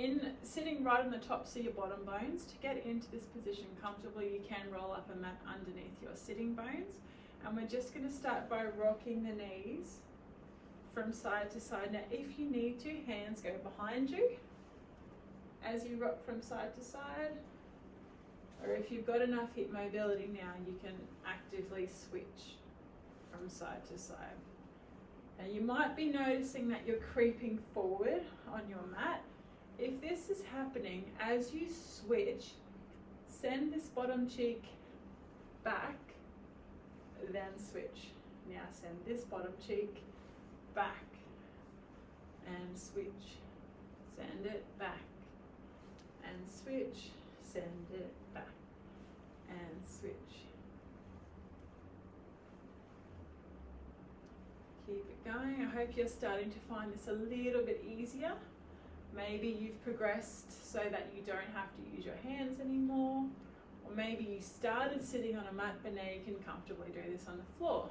In sitting right on the tops of your bottom bones, to get into this position comfortably, you can roll up a mat underneath your sitting bones. And we're just going to start by rocking the knees from side to side. Now, if you need to, hands go behind you as you rock from side to side. Or if you've got enough hip mobility now, you can actively switch from side to side. Now, you might be noticing that you're creeping forward on your mat. If this is happening, as you switch, send this bottom cheek back, then switch. Now send this bottom cheek back and switch. Send it back and switch. Send it back and switch. Keep it going. I hope you're starting to find this a little bit easier. Maybe you've progressed so that you don't have to use your hands anymore. Or maybe you started sitting on a mat, but now you can comfortably do this on the floor.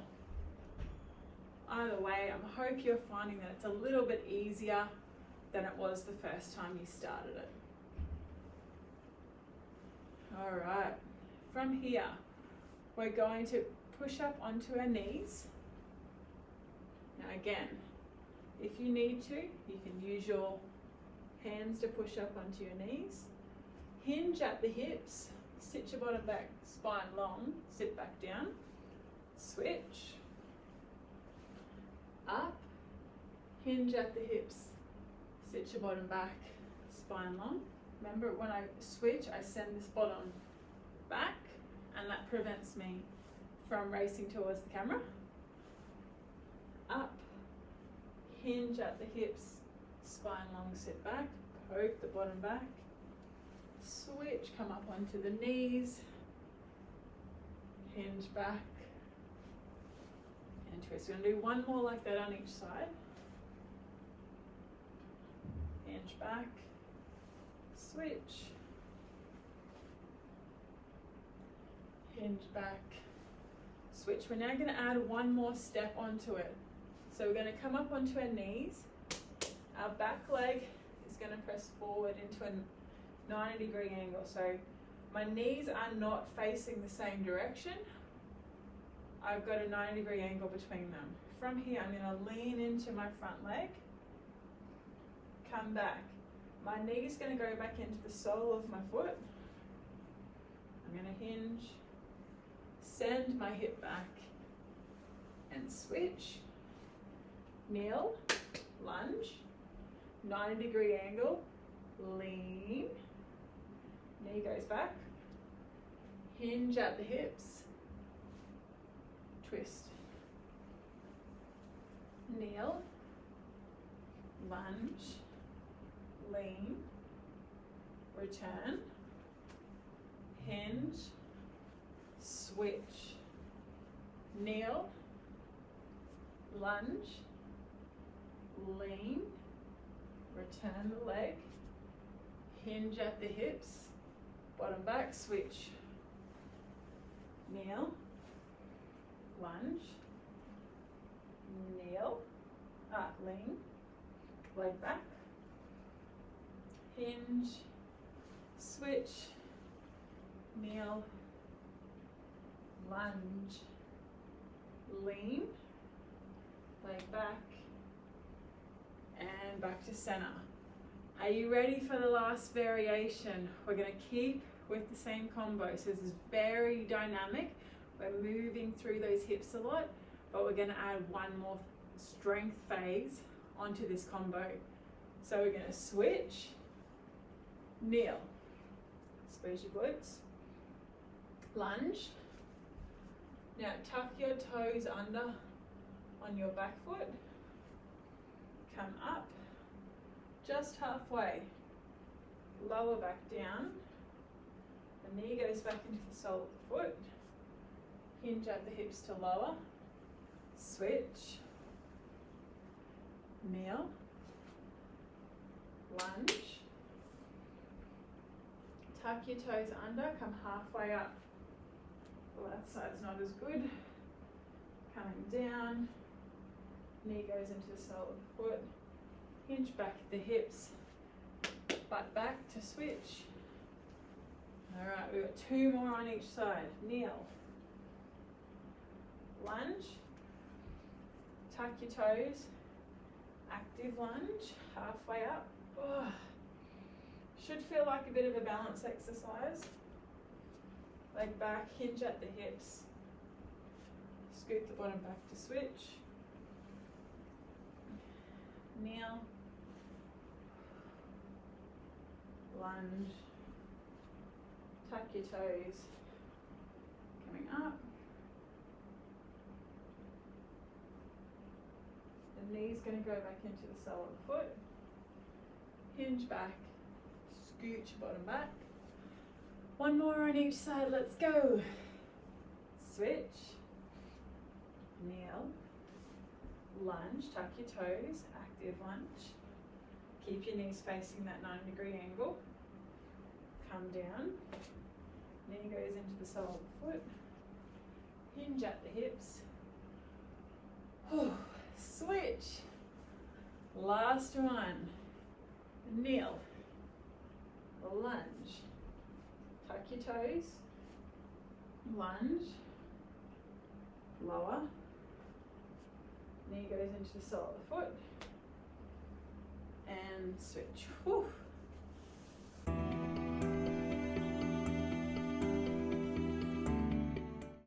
Either way, I hope you're finding that it's a little bit easier than it was the first time you started it. All right, from here, we're going to push up onto our knees. Now again, if you need to, you can use your hands to push up onto your knees. Hinge at the hips, sit your bottom back, spine long, sit back down, switch, up, hinge at the hips, sit your bottom back, spine long. Remember, when I switch, I send this bottom back, and that prevents me from racing towards the camera. Up, hinge at the hips, spine long, sit back, poke the bottom back, switch, come up onto the knees, hinge back, and twist. We're going to do one more like that on each side. Hinge back, switch, hinge back, switch. We're now going to add one more step onto it. So we're going to come up onto our knees. Our back leg is going to press forward into a 90-degree angle. So my knees are not facing the same direction. I've got a 90-degree angle between them. From here, I'm going to lean into my front leg, come back. My knee is going to go back into the sole of my foot. I'm going to hinge, send my hip back, and switch. Kneel, lunge, 90-degree angle, lean, knee goes back, hinge at the hips, twist, kneel, lunge, lean, return, hinge, switch, kneel, lunge, lean, return the leg, hinge at the hips, bottom back, switch, kneel, lunge, kneel, lean, leg back, hinge, switch, kneel, lunge, lean, leg back, and back to center. Are you ready for the last variation? We're going to keep with the same combo. So this is very dynamic. We're moving through those hips a lot, but we're going to add one more strength phase onto this combo. So we're going to switch, kneel, squeeze your glutes, lunge. Now tuck your toes under on your back foot, come up, just halfway, lower back down, the knee goes back into the sole of the foot, hinge at the hips to lower, switch, kneel, lunge, tuck your toes under, come halfway up. Well, that side's not as good. Coming down, knee goes into the sole of the foot, hinge back at the hips, butt back to switch. Alright, we've got 2 more on each side. Kneel. Lunge. Tuck your toes. Active lunge. Halfway up. Oh. Should feel like a bit of a balance exercise. Leg back, hinge at the hips. Scoot the bottom back to switch. Kneel. Lunge. Tuck your toes. Coming up. The knee's going to go back into the sole of the foot. Hinge back. Scoot your bottom back. 1 more on each side. Let's go. Switch. Kneel. Lunge. Tuck your toes. Active lunge. Keep your knees facing that 90-degree angle. Come down. Knee goes into the sole of the foot. Hinge at the hips. Switch. Last one. Kneel. Lunge. Tuck your toes. Lunge. Lower. Knee goes into the sole of the foot. And switch. Whew.